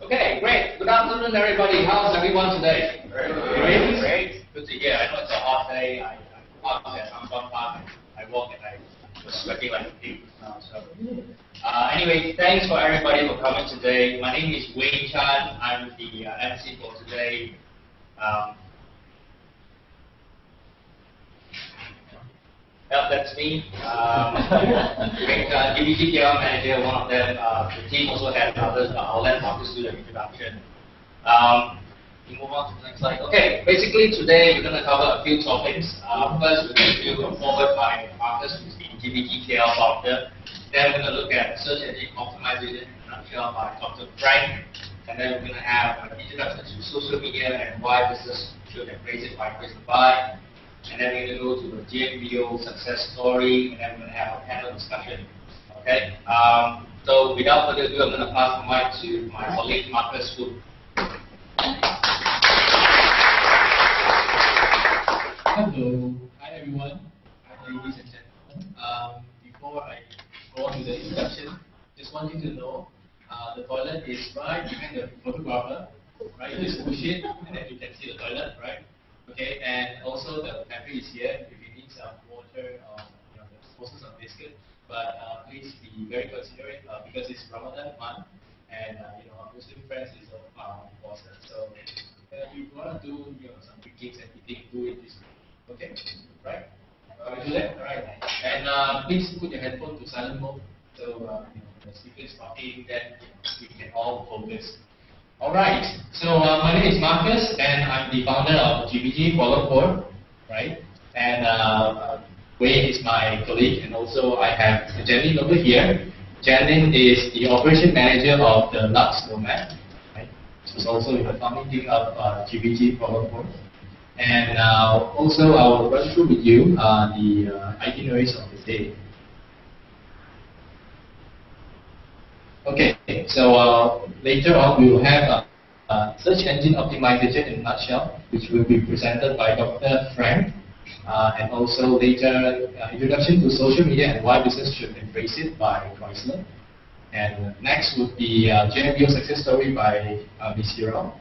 Okay, great. Good afternoon, everybody. How's everyone today? Great. Great. Good to hear. I know it's a hot day. I parked at Ampang Park. I walked and I was sweating like a pig now. So, anyway, thanks for everybody for coming today. My name is Wayne Chan. I'm the MC for today. That's me. GBG Kuala manager, one of them. The team also has others, but I'll let Marcus do the introduction. We move on to the next slide. Okay, basically today we're going to cover a few topics. First, we're going to do a forward by Marcus, who's the GBG KL founder. Then we're going to look at search engine optimization in a nutshell by Dr. Frank. And then we're going to have an introduction to social media and why business should embrace it, why praise and buy. And then we're going to go to the GMVO success story, and then we're going to have a panel discussion. Okay? So without further ado, I'm going to pass the mic to my colleague Marcus Wu. Hello. Hi everyone. Hi ladies and gentlemen. Before I go on to the introduction, just want you to know the toilet is right behind the photographer. Right? You just push it and then you can see the toilet, right? Okay, and also the pantry is here if you need some water or also some biscuit. But please be very considerate because it's Ramadan month, and our Muslim friends is important. So if you want to do some quick gigs and eating, do it this way. Okay, right? We do that, right? And please put your headphone to silent mode so the speaker is talking, then we can all focus. Alright, so my name is Marcus and I'm the founder of GBG Kuala Lumpur, right? And Wayne is my colleague, and also I have Janine over here. Janine is the operation manager of the Lux Nomad, right? She's also in the founding team of GBG Kuala Lumpur. And also I will run through with you the itineraries of the day. Okay, so later on we will have search engine optimization in a nutshell, which will be presented by Dr. Frank, and also later introduction to social media and why business should embrace it by Chrysler. And next would be GMVO success story by Ms. Hiro.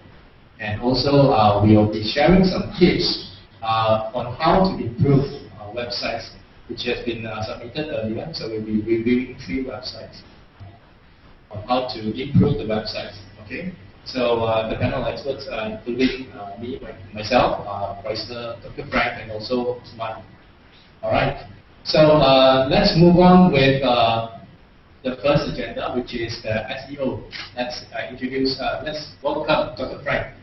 And also we will be sharing some tips on how to improve websites, which has been submitted earlier. So we'll be reviewing 3 websites. How to improve the websites. Okay, so the panel experts are including me, myself, Chrysler, Dr. Frank, and also Smart. All right. So let's move on with the first agenda, which is the SEO. Let's introduce. Let's welcome Dr. Frank.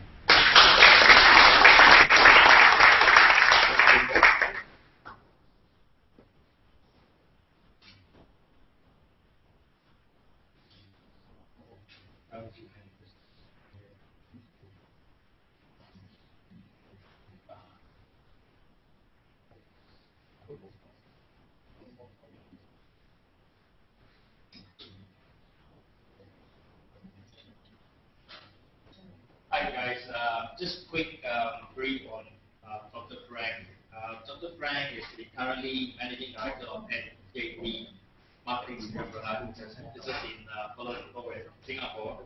Hi guys, just quick brief on Dr. Frank. Dr. Frank is the currently managing director of NJP Marketing Singapore. This is in Kuala Lumpur, Singapore.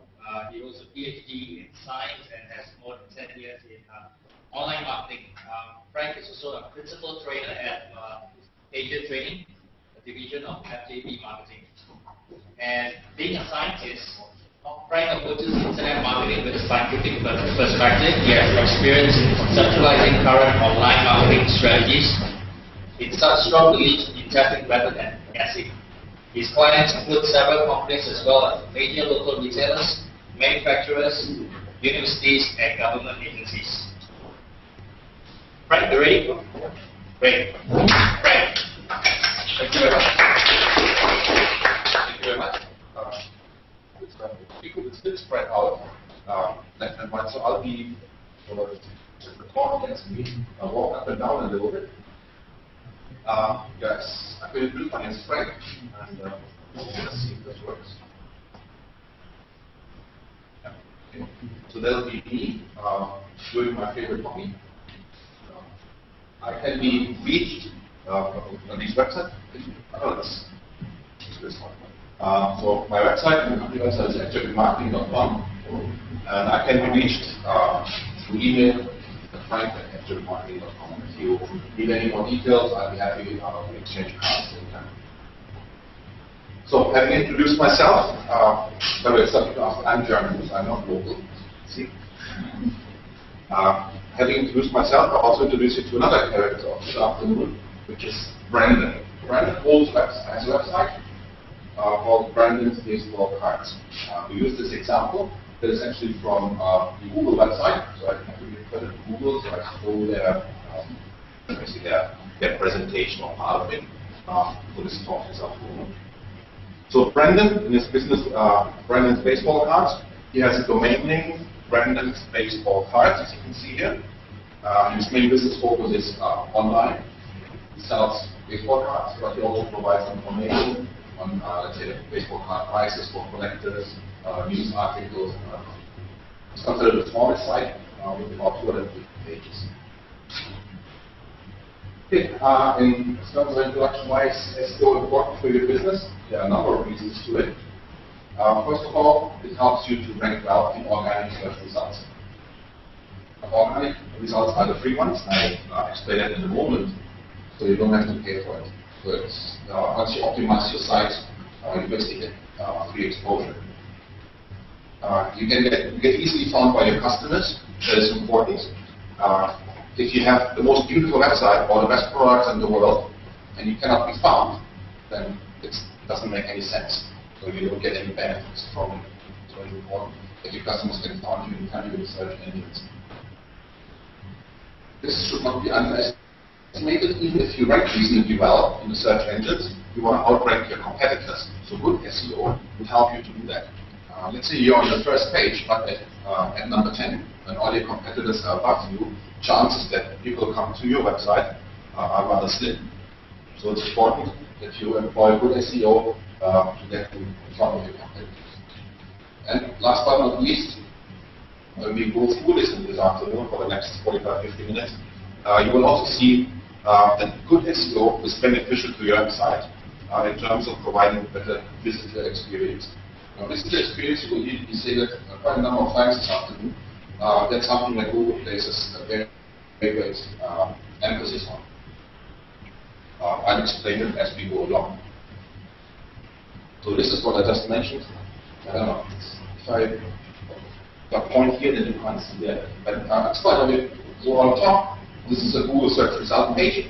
He holds a PhD in science and has more than 10 years in online marketing. Frank is also a principal trainer at Asia Training, a division of FJP Marketing. And being a scientist, Frank approaches internet marketing with a scientific perspective. He has experience in conceptualizing current online marketing strategies. It's such strong beliefs in testing rather than guessing. His clients include several companies as well as major local retailers, manufacturers, universities, and government agencies. Frank, you ready? Great. Frank. Thank you very much. Thank you very much. It's a bit spread out, left and right, so I'll be the talk against me. I'll walk up and down a little bit. Yes, I'm going to do my hands Frank, and let's see if this works. Okay. So that'll be me doing my favorite hobby. I can be reached on these websites. Oh, let's this one. So my website, my company website is activemarketing.com, and I can be reached through email at frank@activemarketing.com. If you need any more details, I'll be happy to exchange cards anytime. So, having introduced myself, by the way, some people ask, I'm German, so I'm not local. See? Having introduced myself, I'll also introduce you to another character of this afternoon, which is Brandon. Brandon has a website called Brandon's Baseball Cards. We use this example that is actually from the Google website, so I have to give credit to Google, so I stole their presentation or part of it for this talk this afternoon. So Brandon, in his business, Brandon's Baseball Cards, he has a domain name, Brandon's Baseball Cards, as you can see here. His main business focus is online. He sells baseball cards, but he also provides information on, let's say, baseball card prices for collectors, news articles, and other. It's considered a small site with about 250 pages. Okay, in terms of introduction-wise, SEO important for your business. There are a number of reasons to it. First of all, it helps you to rank well in organic search results. Organic results are the free ones. I explain that in a moment, so you don't have to pay for it. So it's, once you optimize your site, you basically get free exposure. You get easily found by your customers. That is important. If you have the most beautiful website or the best products in the world, and you cannot be found, then it doesn't make any sense. So you don't get any benefits from it. So it's important that your customers can find you in kind of search engines. This should not be underestimated. Even if you rank reasonably well in the search engines, you want to outrank your competitors. So good SEO will help you to do that. Let's say you're on the first page, but at number 10, and all your competitors are above you, chances that people come to your website are rather slim. So it's important that you employ good SEO to get in front of your competitors. And last but not least, when we go through this afternoon for the next 45-50 minutes, you will also see that good SEO is beneficial to your website in terms of providing a better visitor experience. Now, visitor experience, you will usually say that quite a number of times this afternoon. That's something that Google places a very great emphasis on. I'll explain it as we go along. So this is what I just mentioned. I don't know if I point here, then you can't see that. But it's quite a bit. So on top, this is a Google search result page.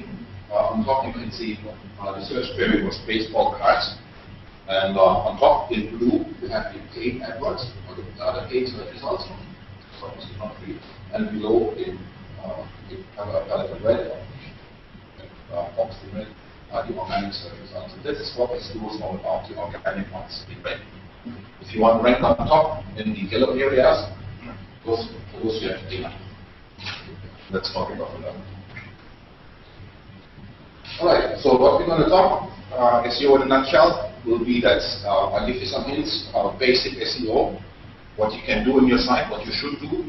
On top, you can see the search query was baseball cards. And on top, in blue, you have the paid AdWords, or the paid search results. So it's not free. And below, in red, box in red, the organic search results. So this is what SEO is all about, the organic ones in red. If you want to rank on top in the yellow areas, for those you have data. Let's talk about that. Alright, so what we're going to talk, SEO in a nutshell, will be that I'll give you some hints about basic SEO, what you can do in your site, what you should do.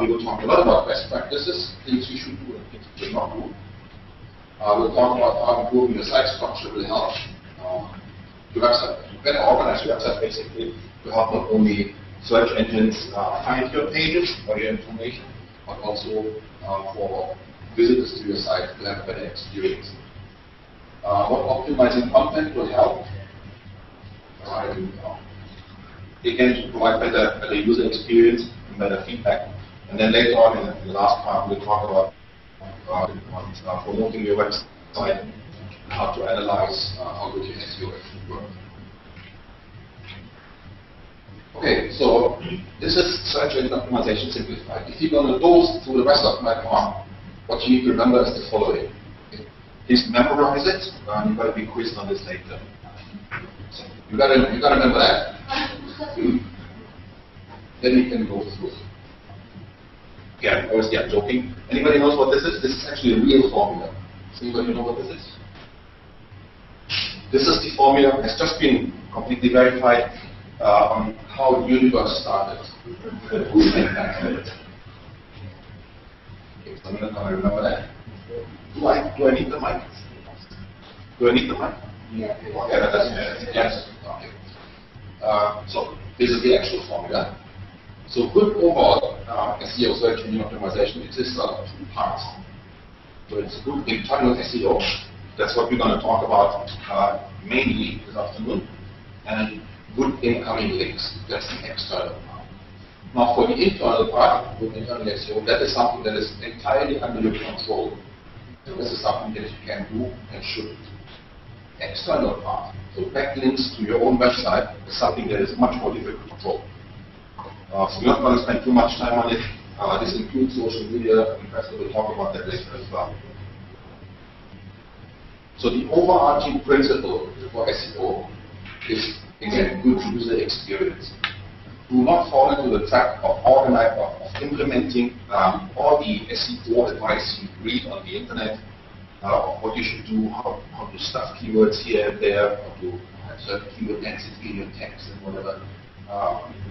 We will talk a lot about best practices, things you should do and things you should not do. We'll talk about how improving your site structure will help your website, better organize your website basically, to help not only search engines find your pages or your information, but also for visitors to your site to have a better experience. What optimizing content will help. Again, to provide better user experience and better feedback. And then later on in the last part, we'll talk about promoting your website and how to analyze how good your SEO actually works. Okay, so this is search engine optimization simplified. If you're going to go through the rest of my talk, what you need to remember is the following. Please memorize it, and you've got to be quizzed on this later. So you got to remember that. Then you can go through. Yeah, obviously I'm joking. Anybody knows what this is? This is actually a real formula. Does anybody know what this is? This is the formula. It's just been completely verified on how the universe started. Who manufactured it? Okay, so I'm going to remember that. Do I need the mic? Do I need the mic? Yeah, yes. Okay. So this is the actual formula. So good overall SEO search engine optimization exists out of two parts. So it's good internal SEO. That's what we're going to talk about mainly this afternoon. And good incoming links. That's the external part. Now for the internal part, good internal SEO, that is something that is entirely under your control. So this is something that you can do and should do. External part, so backlinks to your own website, is something that is much more difficult to control. So we're not going to spend too much time on it. This includes social media, and Professor will talk about that later as well. So the overarching principle for SEO is, again, good user experience. Do not fall into the trap of implementing all the SEO advice you read on the internet, what you should do, how to stuff keywords here and there, how to insert keyword density in your text and whatever.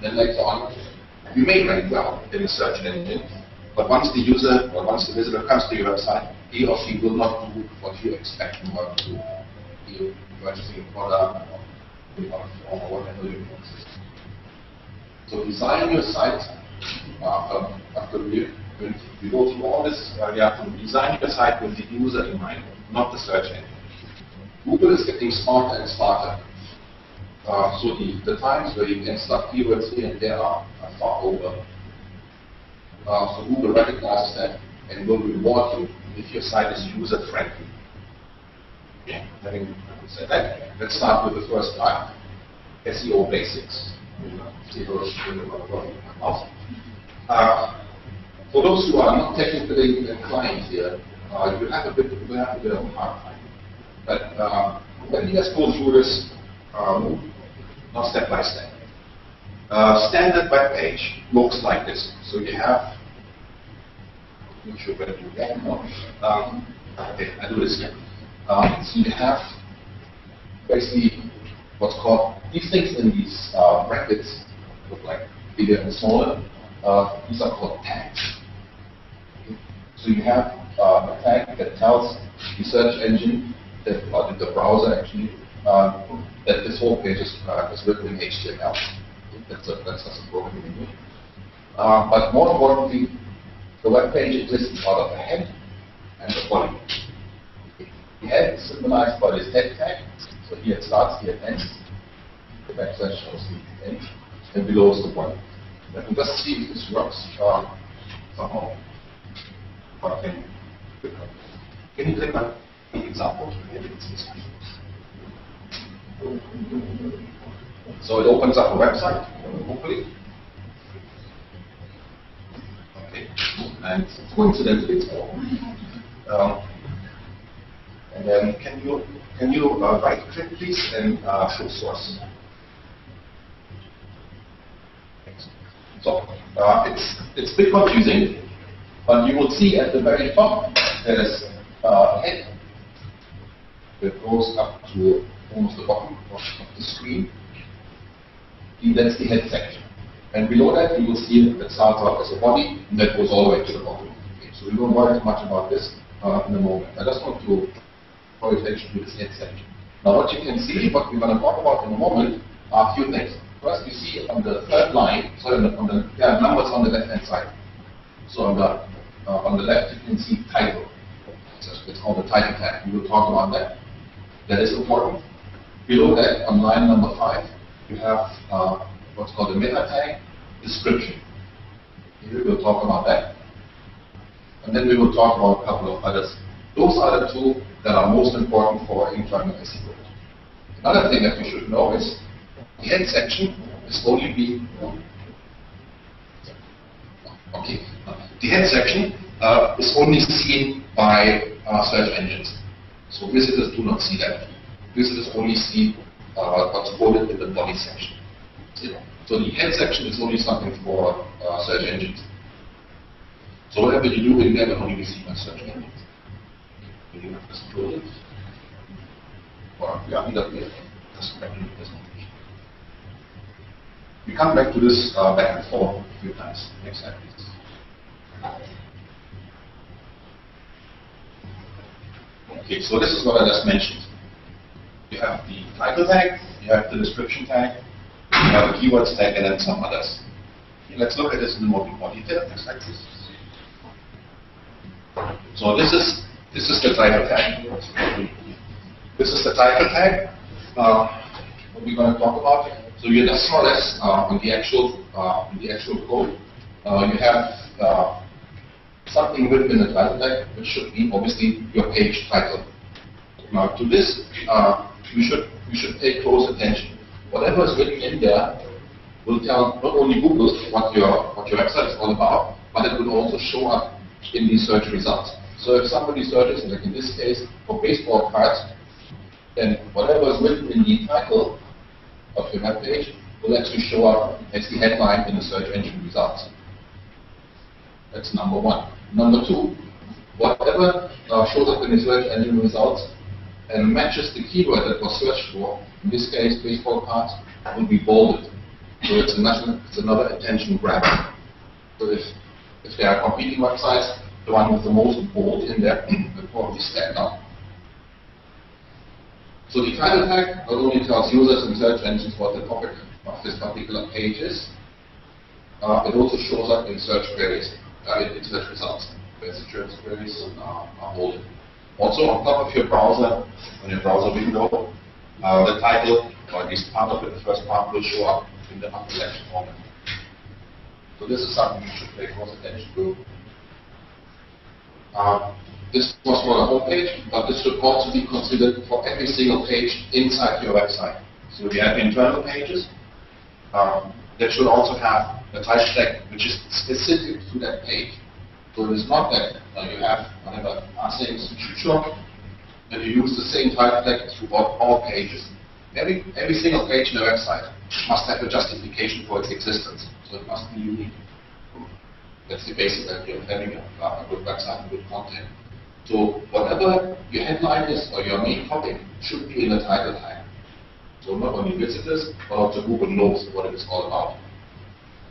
Then later on, you may rank well in a search engine, but once the user or once the visitor comes to your website, he or she will not do what you expect him or her to do. Be purchasing a product or whatever you want. So design your site after you go through all this, you have to design your site with the user in mind, not the search engine. Google is getting smarter and smarter. So the times where you can stuff keywords here and there are far over. So Google recognizes that and will reward you if your site is user-friendly. Okay. Having said that, let's start with the first part, SEO basics. For those who are not technically inclined here, you have a bit of a hard time. But let me just go through this now step by step. Standard web page looks like this. So you have, not sure whether to do that. Okay, I do this here. So you have basically what's called, these things in these brackets look like bigger and smaller. These are called tags. Okay. So you have a tag that tells the search engine, or the browser actually, that this whole page is written in HTML. That's just a broken English. But more importantly, the web page exists out of a head and a body. The head is symbolized by this head tag. So here it starts, here it ends. The backslash shows the end, and below is the body. Let me just see if this works somehow. Okay. Can you click on the example? So it opens up a website, hopefully. Okay. And coincidentally, it's open. And then can you right click please and show source? So it's a bit confusing, but you will see at the very top there is a head that goes up to almost the bottom of the screen. That's the head section. And below that you will see that starts off as a body and that goes all the way to the bottom. Okay, so we don't worry too much about this in a moment. I just want to draw your attention to this head section. Now what you can see, what we're going to talk about in a moment, are a few things. First, you see on the third line, there are numbers on the left-hand side. So on the left, you can see title. It's called the title tag. We will talk about that. That is important. Below that, on line number 5, you have what's called the meta tag, description. Here we'll talk about that. And then we will talk about a couple of others. Those are the two that are most important for internal SEO. Another thing that you should know is the head section is only being the head section is only seen by search engines. So visitors do not see that. Visitors only see what's coded in the body section. So the head section is only something for search engines. So whatever you do in there will only be seen by search engines. You have this close. Or yeah, either way, just back to the presentation. We come back to this back and forth a few times. Next slide, please. Okay, so this is what I just mentioned. You have the title tag, you have the description tag, you have the keywords tag, and then some others. Let's look at this in more detail. Next slide, please. So this is the title tag. This is the title tag. What we're going to talk about. So you just saw this on the actual code. You have something written in the title tag, which should be obviously your page title. Now to this, you should pay close attention. Whatever is written in there will tell not only Google what your website is all about, but it will also show up in the search results. So if somebody searches, like in this case, for baseball cards, then whatever is written in the title of your web page will actually show up as the headline in the search engine results. That's number one. Number two, whatever shows up in the search engine results and matches the keyword that was searched for, in this case, baseball cards, will be bolded. So it's another attention grabber. So if there are competing websites, the one with the most bold in there will probably stand out. So the title tag not only tells users and search engines what the topic of this particular page is, it also shows up in search queries, in search results, where search queries are bolded. Also, on top of your browser, on your browser window, the title, or at least part of it, the first part, will show up in the upper left corner. So this is something you should pay close attention to. This was for the home page, but this should also be considered for every single page inside your website. So we have internal pages that should also have a title tag which is specific to that page. So it is not that you have whatever saying shop, and you use the same title tag throughout all pages. Every single page in a website must have a justification for its existence. So it must be unique. That's the basis that you're having a good website and good content. So whatever your headline is or your main topic should be in the title tag. So not only visitors, but also Google knows what it is all about.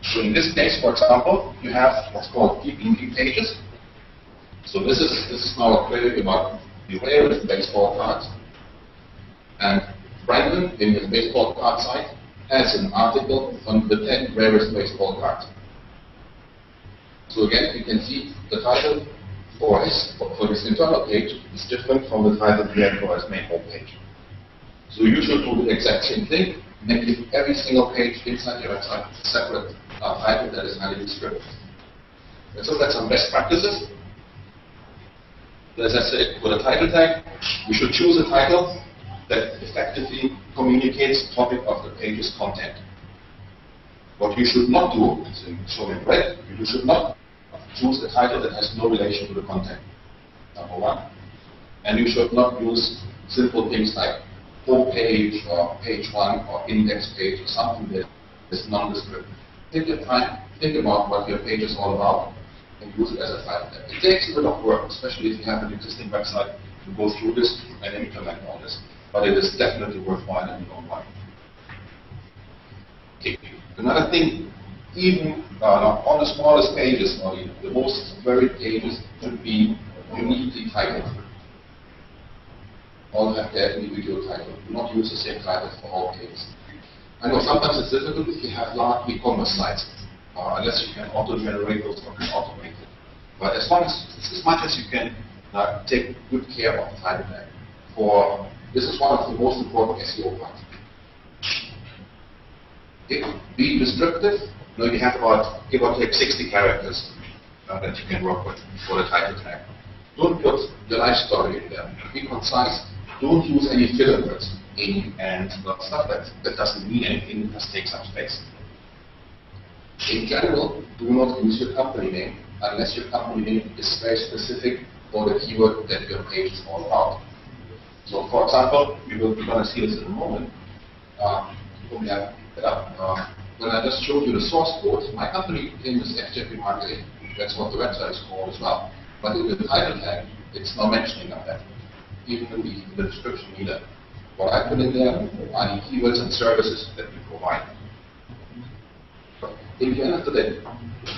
So in this case, for example, you have what's called deep linking pages. So this is now a query about the rarest baseball cards. And Brandon, in his baseball card site, has an article on the 10 rarest baseball cards. So again, you can see the title for this internal page is different from the title we have for his main home page. So you should do the exact same thing, and give every single page inside your website a separate title that is highly descriptive. Let's look at some best practices. As I said, with a title tag, we should choose a title that effectively communicates the topic of the page's content. What you should not do, is shown in red, you should not choose a title that has no relation to the content, number one. And you should not use simple things like home page or page one or index page or something that is nondescript. Take your time, think about what your page is all about, and use it as a title tag. It takes a bit of work, especially if you have an existing website, to go through this and implement all this. But it is definitely worthwhile in the long run. Okay. Another thing, even on the smallest pages, or the most varied pages, should be uniquely titled. All have their individual title. Do not use the same title for all pages. I know sometimes it's difficult if you have large e-commerce sites, unless you can auto-generate those or can automate it. But as much as you can take good care of the title tag. This is one of the most important SEO parts. Be descriptive. You have about, give or take, 60 characters that you can work with for the title tag. Don't put the life story in there. Be concise. Don't use any filler words and stuff that doesn't mean anything, it just takes up space. In general, do not use your company name unless your company name is very specific for the keyword that your page is all about. So, for example, we're going to see this in a moment. When I just showed you the source code, my company name is FJP Marketing. That's what the website is called as well. But in the title tag, it's not mentioning of that. Even in the description either. What I put in there are the keywords and services that we provide. In the end of the day,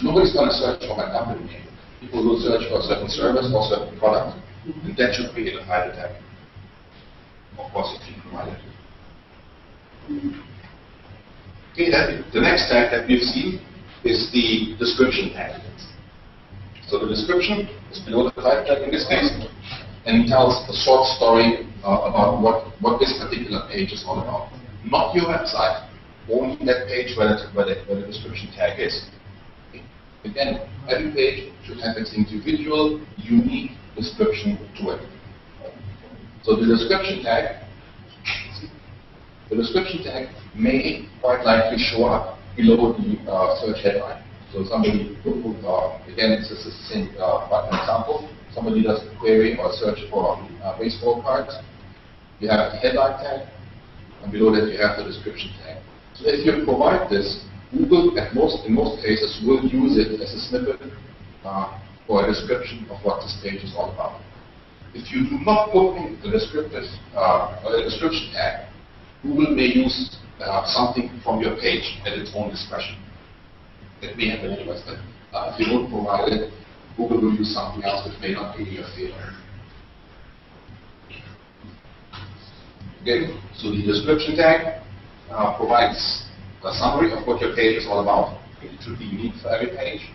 nobody's going to search for my company name. People will search for a certain service or certain product. And that should be in the title tag. of course, if you provide it. Okay, then the next tag that we've seen is the description tag. So the description is below the title tag in this case, and tells a short story about what this particular page is all about. Not your website, only that page where the description tag is. Again, every page should have its individual, unique description to it. So the description tag may quite likely show up below the search headline. So somebody, again, this is the same example. Somebody does a query or search for baseball cards. You have the headline tag, and below that you have the description tag. So if you provide this, Google, in most cases, will use it as a snippet or a description of what this page is all about. If you do not put in the description tag, Google may use something from your page at its own discretion. That may happen anyways, but if you don't provide it, Google will use something else which may not be in your favor. Okay, so the description tag provides a summary of what your page is all about. It should be unique for every page.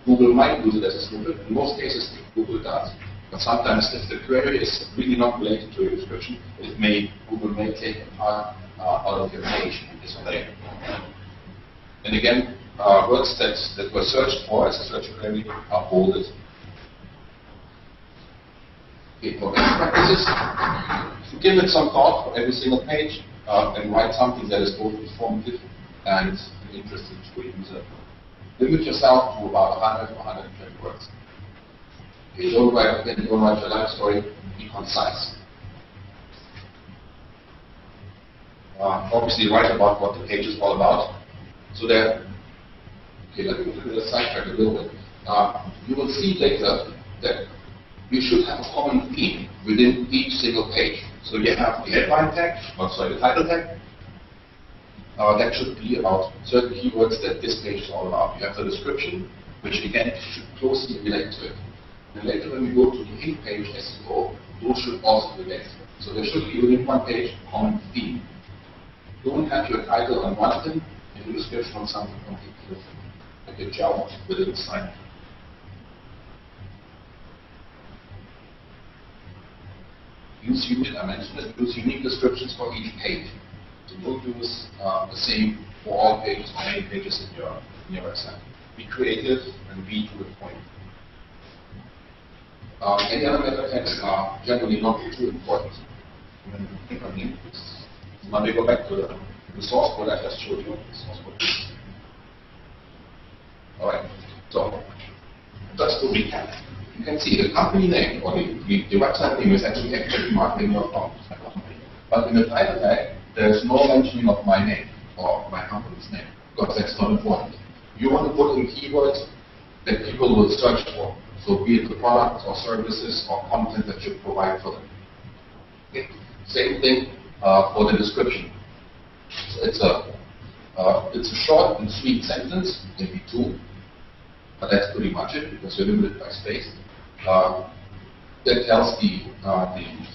Google might use it as a snippet. In most cases, Google does. But sometimes, if the query is really not related to your description, Google may take a part out of your page and display. And again, words that were searched for as a search query are bolded. Okay, for best practices, give it some thought for every single page and write something that is both informative and interesting to a user. Limit yourself to about 100 to 120 words. Okay, don't write your life story, be concise. Obviously, write about what the page is all about. So that, okay, let me sidetrack a little bit. You will see later that you should have a common theme within each single page. So you have the headline tag, the title tag. That should be about certain keywords that this page is all about. You have the description, which again should closely relate to it. And later when we go to the in-page SEO, those should also relate. So there should be within one page a common theme. Don't have your title on one thing and your description on something completely different, like a job within the site. Use unique descriptions for each page. So don't use the same for all pages or many pages in your website. Be creative and be to the point. Any other meta tags are generally not too important. Now we go back to the source code I just showed you. Alright, so just to recap. You can see the company name or the website name is actually activemarketing.com. But in the title tag, there is no mentioning of my name or my company's name, because that's not important. You want to put in keywords that people will search for. So be it the products or services or content that you provide for them. Okay. Same thing for the description. So it's a short and sweet sentence, maybe two, but that's pretty much it because you're limited by space. That tells the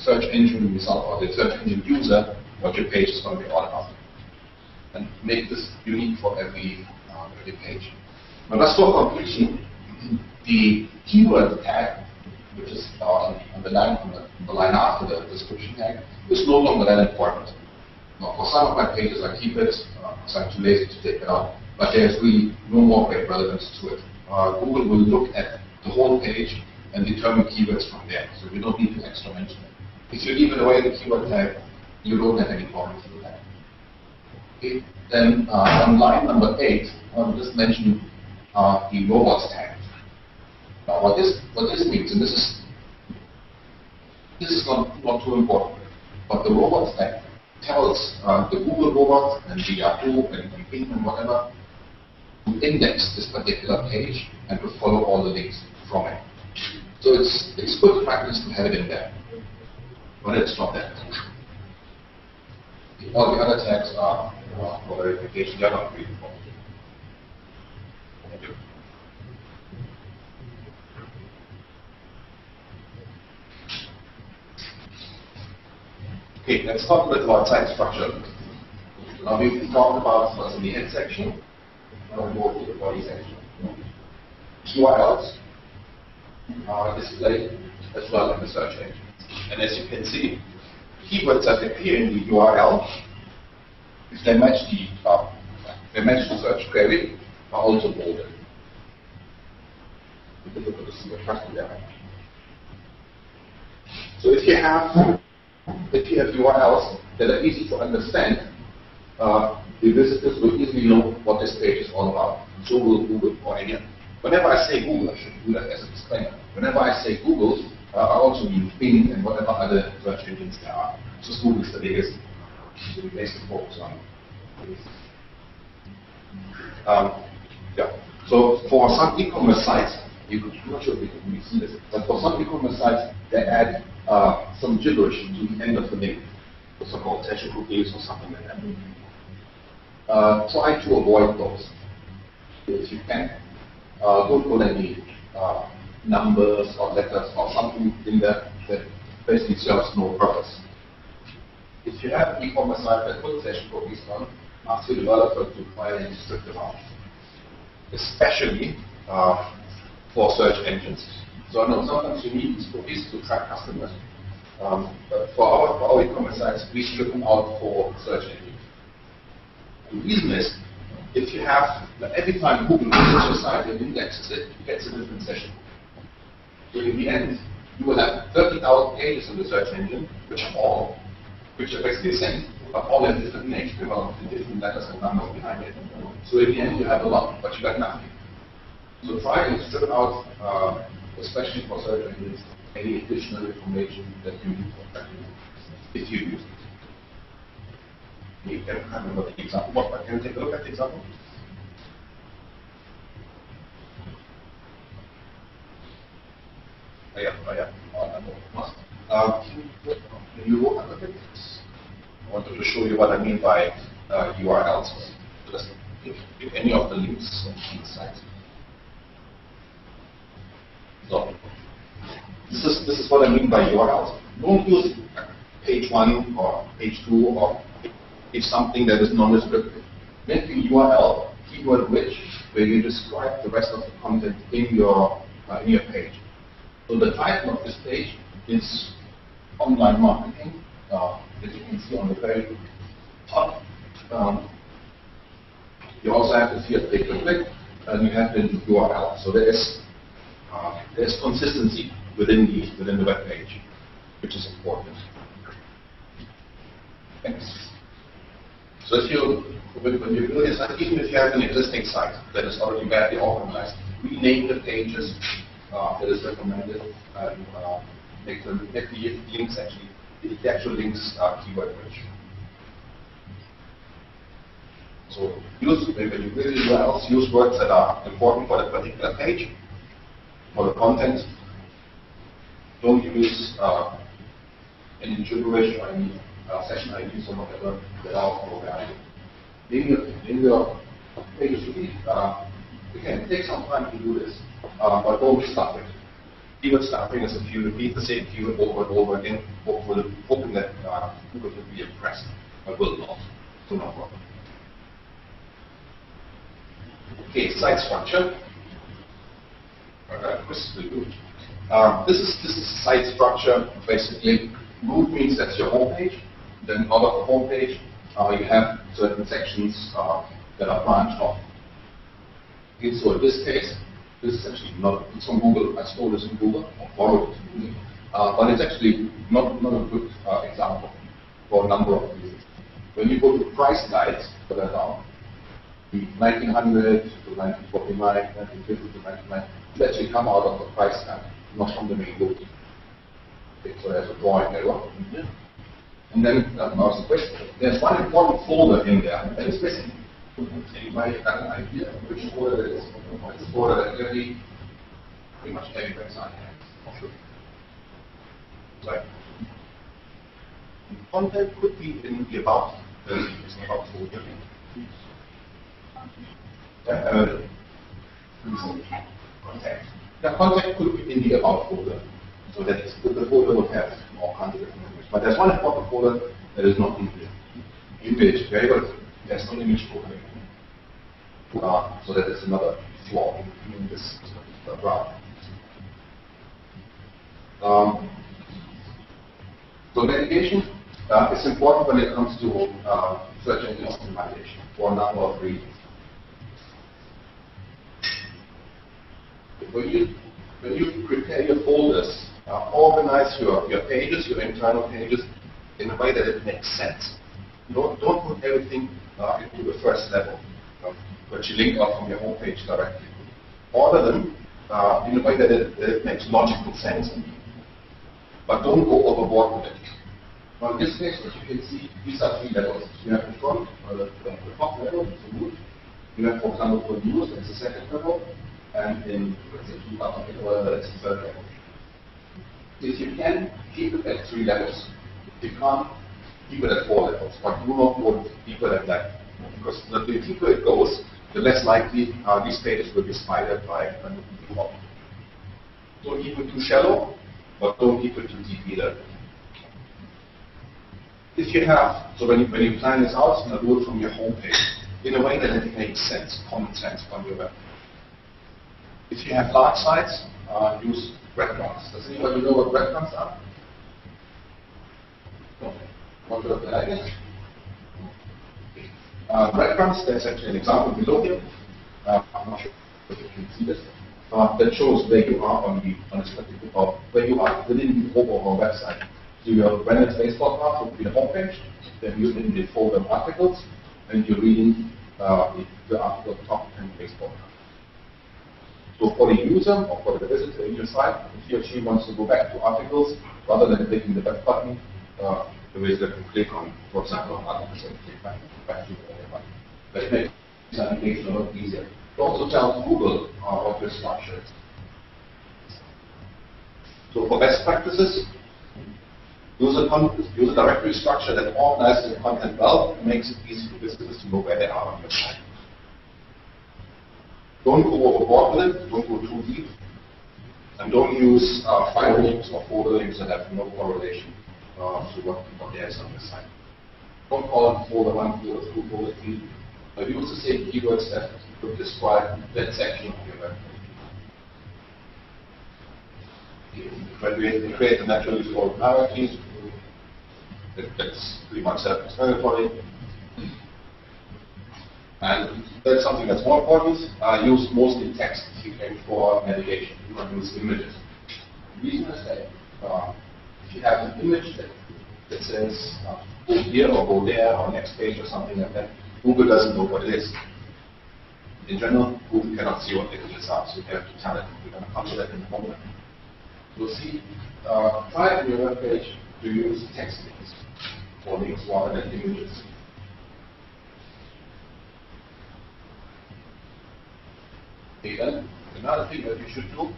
search engine result or the search engine user what your page is going to be all about, and make this unique for every page. Now, just for completion, the keyword tag, which is on the line after the description tag, is no longer that important. Now, for some of my pages, I keep it because I'm too lazy to take it out, but there's really no more great relevance to it. Google will look at the whole page and determine keywords from there, so you don't need to extra mention it. If you leave it away the keyword tag, you don't have any problems with that. Okay. Then on line number 8, I'll just mention the robots tag. Now what this means, and this is not too important, but the robots tag tells the Google robots and the Yahoo and Bing and whatever to index this particular page and to follow all the links from it. So it's good practice to have it in there, but it's not that. All the other tags are for verification. They are not really important. Thank you. Okay, let's talk a bit about site structure. Now we've talked about what's in the head section. Now we go to the body section. URLs are displayed as well in the search engine. And as you can see, keywords that appear in the URL, if they match the search query, are also bolded. It's difficult to see what trust there. So if you have URLs that are easy to understand, the visitors will easily know what this page is all about. So will Google or any. Whenever I say Google, I should do that as a disclaimer. Whenever I say Google, I also mean Bing and whatever other search engines there are. Just Google is the biggest, so we basically focus on. Yeah. So for some e-commerce sites, I'm not sure if you can see this, but for some e-commerce sites, they add some gibberish to the end of the link, the so-called session cookies or something like that. Try to avoid those if you can. Don't put any numbers or letters or something in there that basically serves no purpose. If you have an e-commerce site that puts session cookies on, ask your developer to try and strip them out, especially for search engines. So I know sometimes you need these cookies to track customers. But for our e-commerce sites, we strip them out for search engines. The reason is, if you have, every time Google visits your site and indexes it, it gets a different session. So in the end, you will have 30,000 pages in the search engine, which are basically the same, but all in different names, developed in different letters and numbers behind it. So in the end, you have a lot, but you got nothing. So try and strip out, especially for search engines, any additional information that you need for tracking, if you use it. You can remember the example. Can you take a look at the example? Can you look at it? I wanted to show you what I mean by URLs. Just pick any of the links on the site. So this is what I mean by URLs. Don't use page 1 or page 2 or page something that is non-descriptive. Make the URL keyword rich, where you describe the rest of the content in your page. So the title of this page is online marketing, as you can see on the very top. You also have to see a pay-per-click, and you have the URL. So there's consistency within the web page, which is important. Thanks. So when you build a site, even if you have an existing site that is already badly organized, rename the pages that is recommended, and make the links the actual links are keyword rich. So when you build URLs, use words that are important for the particular page, for the content. Don't use any gibberish or any session IDs or whatever that are no value. In your pages, it can take some time to do this, but don't stuff it. Keyword stuffing is if you repeat the same keyword over and over again, hoping that Google will be impressed, but will not. So no problem. Okay, site structure. This is site structure. Basically, root means that's your home page. Then out of the home page, you have certain sections that are branched off. Okay, so in this case, this is actually not, it's from Google. I stole this in Google, or borrowed it from Google. But it's actually not a good example for a number of reasons. When you go to price guides, further down, the 1900 to 1949, 1950 to 1999, it actually come out of the price guide, not from the main book. Okay, so there's a drawing error. And then there's one important folder in there, and it's basically, you might have an idea which folder it is. It's a folder that pretty much every website has. Sure. Right. The content could be in the about. It's an about folder. Contact. The contact could be in the about folder. So that the folder will have all kinds of different things. But there's one important folder There is no image. Very good. There's no image opening. So that is another flaw in this graph. So navigation is important when it comes to search engine optimization for a number of reasons. When you prepare your folders, organize your pages, your internal pages, in a way that it makes sense. Don't put everything into the first level, but you link out from your home page directly. Order them in a way that it makes logical sense. But don't go overboard with it. Now in this case, as you can see, these are three levels. You have the front, the top level, it's a root. You have, for example, for news, it's the second level. And in, let's say, it's the third level. If you can, keep it at three levels. If you can't, keep it at four levels. But do not go deeper than that. Because the deeper it goes, the less likely these pages will be spidered by a new people. Don't keep it too shallow, but don't keep it too deep either. If you have, so when you plan this out, you do it from your home page in a way that it makes sense, common sense on your web. If you have large sites, use breadcrumbs. Does anybody know what breadcrumbs are? No. Want to look at it? Breadcrumbs, there's actually an example below here. I'm not sure if you can see this. That shows where you are on the spectrum of where you are within the overall website. So your branded baseball card would be the home page, then you're in the folder of articles, and you're reading the article top and baseball card. So for the user or for the visitor in your site, if he or she wants to go back to articles, rather than clicking the back button, the visitor can click on, for example, on articles and click back to the button. That makes navigation a lot easier. It also tells Google what your structure is. So for best practices, use a directory structure that organizes your content well and makes it easy for visitors to know where they are on your site. Don't go overboard with it, don't go too deep, and don't use file links or folder links that have no correlation to what there is on your site. Don't call it folder 1, folder 2, folder 3. Use the same keywords that would describe that section of your web page. When we create the naturally default hierarchies, that's pretty much self-explanatory. And that's something that's more important. Use mostly text for navigation. You don't use images. The reason is that if you have an image that says go here or go there or next page or something like that, Google doesn't know what it is. In general, Google cannot see what the images are, so you have to tell it. We're going to come to that in a moment. You'll see, try on your web page to use text links or links rather than images. Okay, then, another thing that you should do,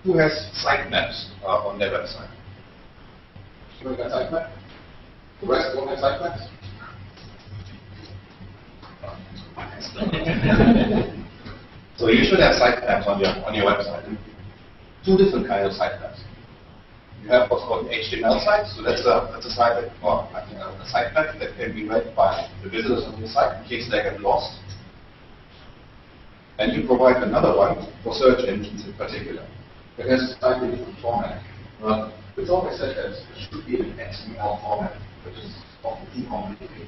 who has sitemaps on their website? You got sitemap? The rest don't have sitemaps? So you should have sitemaps on your website. Two different kinds of sitemaps. You have what's called HTML sites, so that's a site that, or a sitemap that can be read by the visitors on your site in case they get lost. And you provide another one for search engines in particular. It has a slightly different format. It's always said that it should be an XML format, which is often too complicated.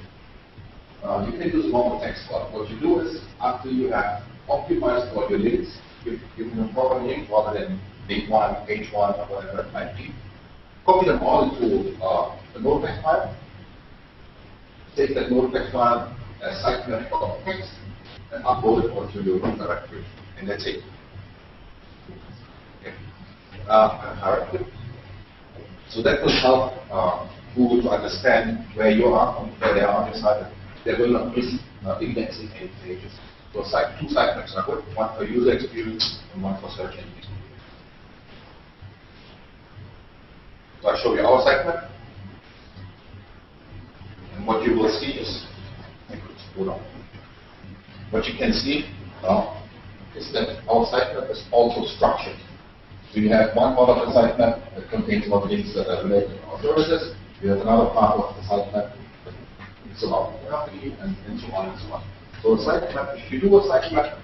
You can use normal text, but what you do is, after you have optimized all your links, you give them a proper name rather than link 1, page 1, or whatever it might be. Copy them all into a notepad file. Take that notepad file as sitemap for text and upload it onto your root directory. And that's it. Okay. So that will help Google to understand where you are, where they are on your site. They will not miss indexing any pages. So two sitemaps are good, one for user experience and one for search engine experience. So I'll show you our sitemap. And what you will see is, what you can see is that our sitemap is also structured. So you have one part of the sitemap that contains all the links that are related to our services, You have another part of the sitemap. It's about geography and so on and so on. So a sitemap, if you do a sitemap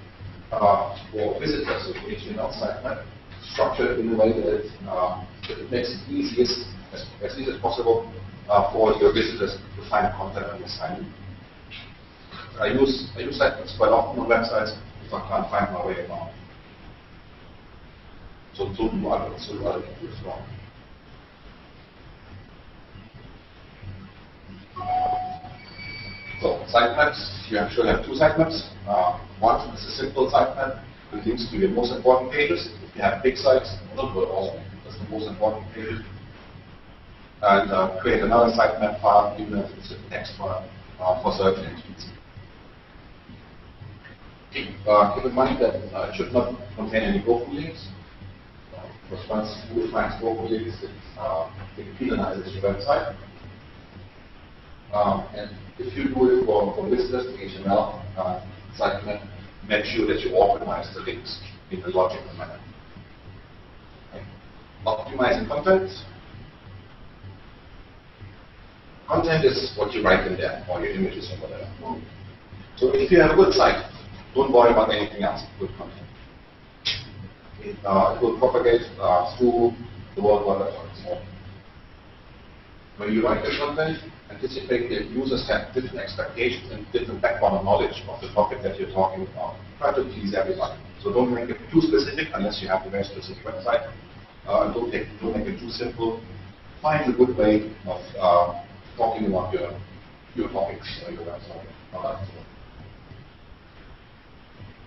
for visitors, so HTML sitemap, structured in a way that it makes it easiest, as easy as possible for your visitors to find content on your site. I use sitemaps quite often on websites if I can't find my way around. So do other people as well. So sitemaps, you actually have two sitemaps. One is a simple sitemap with links to your most important pages. If you have big sites, don't put all of them, that's the most important pages. And create another sitemap file, even if it's an extra for search engines. Keep in mind that it should not contain any broken links. Because once Google finds broken links, it penalizes your website. And if you do it for visitors to HTML sitemap, make sure that you organize the links in a logical manner. Okay. Optimizing content. Content is what you write in there, or your images or whatever. So if you have a good site, don't worry about anything else. Good content. It will propagate through the World Wide Web. When you write your content, anticipate that users have different expectations and different background knowledge of the topic that you're talking about. Try to please everybody. So don't make it too specific unless you have a very specific website. And don't make it too simple. Find a good way of talking about your topics or your website.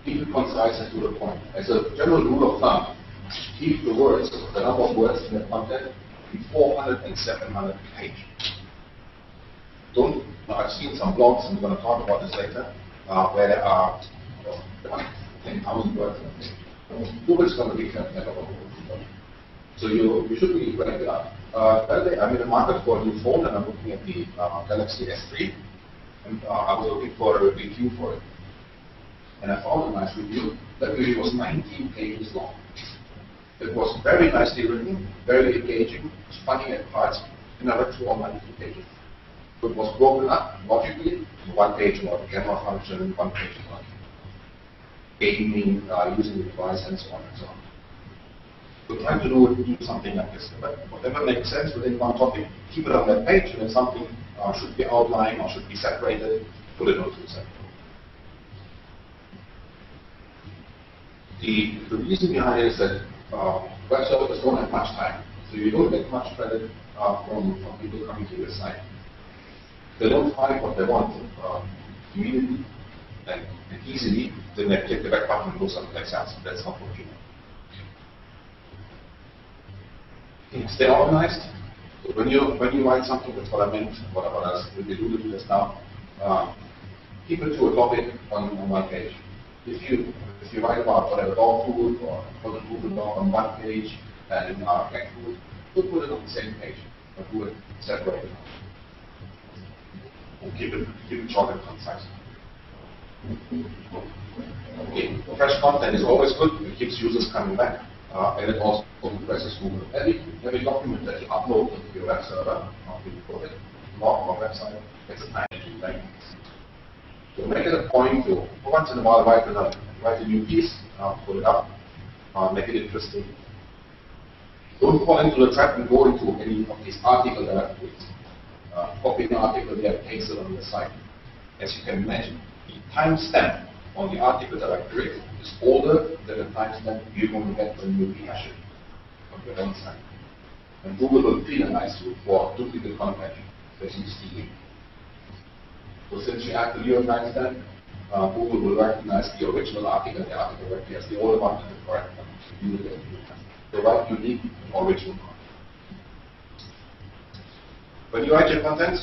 Keep it concise and to the point. As a general rule of thumb, keep the number of words in the content between 400 and 700 pages. I've seen some blogs, and we're going to talk about this later, where there are 10,000 words in a page. Google's going to be never going to. So you should be regular. I'm in the market for a new phone, and I'm looking at the Galaxy S3, and I was looking for a review for it. And I found a nice review. That review was 19 pages long. It was very nicely written, very engaging, funny at parts, and I read through all 19 pages. So it was broken up logically to one page about the camera function, one page about gaming, using the device, and so on and so on. So trying to do something like this. But whatever makes sense within one topic, keep it on that page, and if something should be outlined or should be separated, put it on two separate. The reason behind it is that web developers don't have much time. So you don't get much credit from people coming to your site. They don't find what they want immediately and easily, then they click the back button and go someplace else. That's not what you want. Stay organized. So when you write something, that's what I meant, what I will do to this now. Keep it to a topic on one page. If you write about whatever dog food or put a Google dog on one page and cat food, don't put it on the same page, but do it separated. And keep it short and concise. Okay. Fresh content is always good. It keeps users coming back, and it also impresses Google. Every document that you upload to your web server, after you put it, blog or website, gets a tiny link. So make it a point to, once in a while, write a new piece, put it up, make it interesting. Don't fall into the trap and go into any of these article directories. Copy an article there, paste it on the site. As you can imagine, the timestamp on the article directory is older than the timestamp you're going to get when you rehash it on your own site. And Google will penalize you for duplicate content that you steal. So since you have the new timestamp, Google will recognize the original article, the article directory as the older one and the correct one. You will get the right unique original content. When you write your content,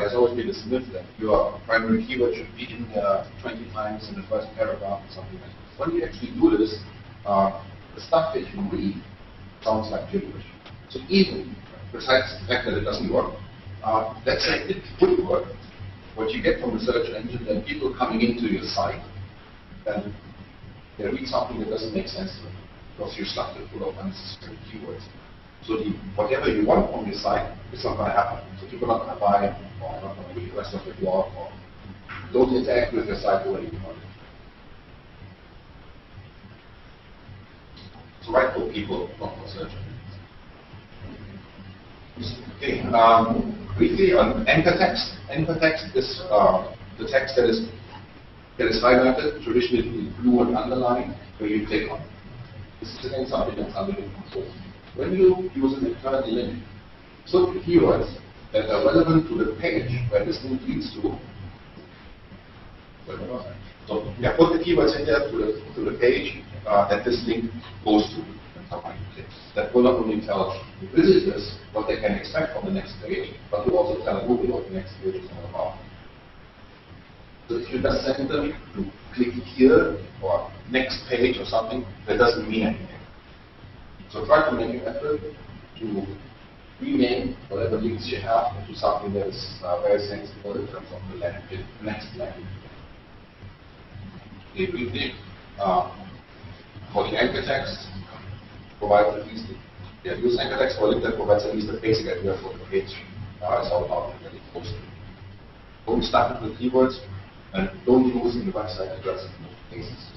there's always been this myth that your primary keyword should be in there 20 times in the first paragraph or something like that. When you actually do this, the stuff that you read sounds like gibberish. So even, besides the fact that it doesn't work, let's say it would work, what you get from the search engine, then people coming into your site, then they read something that doesn't make sense to them, because you stuffed it full of unnecessary keywords. So whatever you want on your site, it's not going to happen. So people are not going to buy, or not going to read the rest of your blog, or don't interact with your site the way you want it. So write for people, not for search. Okay, briefly on anchor text. Anchor text is the text that is highlighted, traditionally in blue and underlined, where you click on. This is again something that's under your control. When you use an internal link, so the keywords that are relevant to the page where this link leads to. So yeah, put the keywords in there to the page that this link goes to. That will not only tell the visitors what they can expect from the next page, but will also tell Google what the next page is all about. So if you just send them to click here or next page or something, that doesn't mean anything. So try to make an effort to rename whatever links you have into something that is very sensible in terms of the next landing. Briefly, for the anchor text, provides at least use anchor text for a link that provides at least a basic idea for the page. It's all about the post. Don't start with keywords and don't use in the website address in most cases.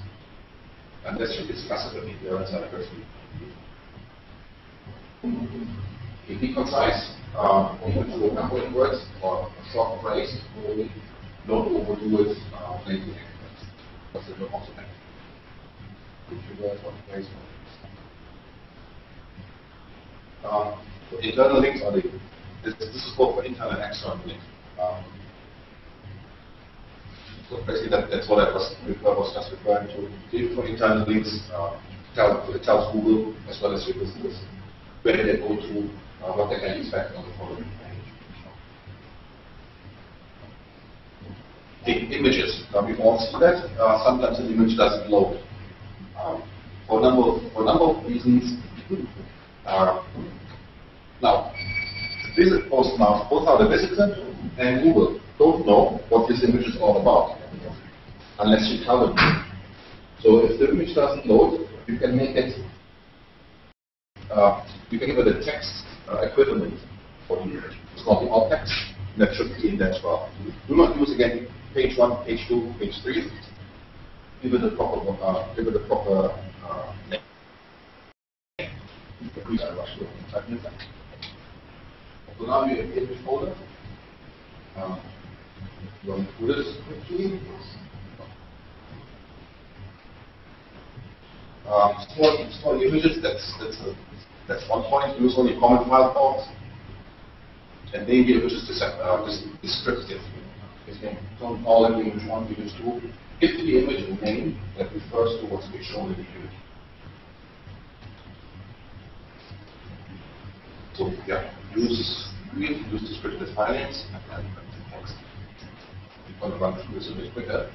Unless you discuss it with the website address. Be concise, even to a number of words or a short phrase, only. Don't overdo it plenty of text. Because it will also make it. Internal links are this is both for internal and external links. So basically that's what I was just referring to. For internal links, it tells Google as well as your visitors where they go to, what they can expect on the following page. Okay, images. We all see that. Sometimes an image doesn't load. For a number of reasons. Now, both are the visitor and Google don't know what this image is all about unless you tell them. So if the image doesn't load, you can make it. You can give it a text equivalent for the image. It's called the alt text. That should be in there as well. Do not use again page 1, page 2, page 3. Give it a proper name. So now we have the image folder. Going through this quickly. Small images, that's one point. Use only common file forms. And then the images descriptive. Don't call it image 1, image 2. Give the image a name that refers to what's being shown in the image. So yeah, use descriptive finance and text. We're going to run through this a bit quicker.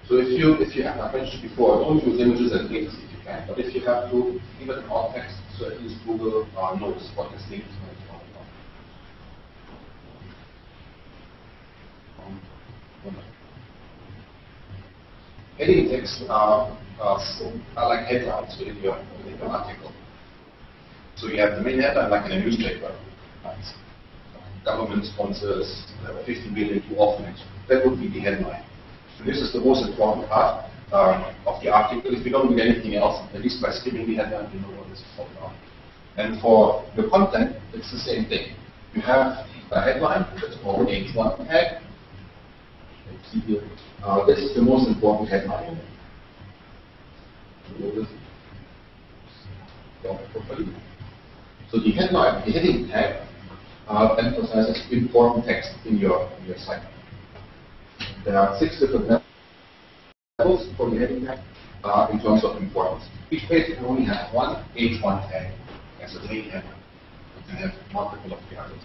So if you have, I mentioned before, don't use images and links if you can, but if you have to, give it an alt text so at least Google knows what this link is going to talk about. Heading text are like headlines within your article. So you have the main headline, like in a newspaper. Government sponsors 50 billion to orphanage. That would be the headline. So this is the most important part of the article. If you don't read anything else, at least by skimming the headline, you know what this is all about. And for the content, it's the same thing. You have a headline that's called H1 tag. See here. This is the most important headline. So the headline, the heading tag, emphasizes important text in your site. There are 6 different levels for the heading tag in terms of importance. Each page can only have one H1 tag as a main headline. You can have multiple of the others.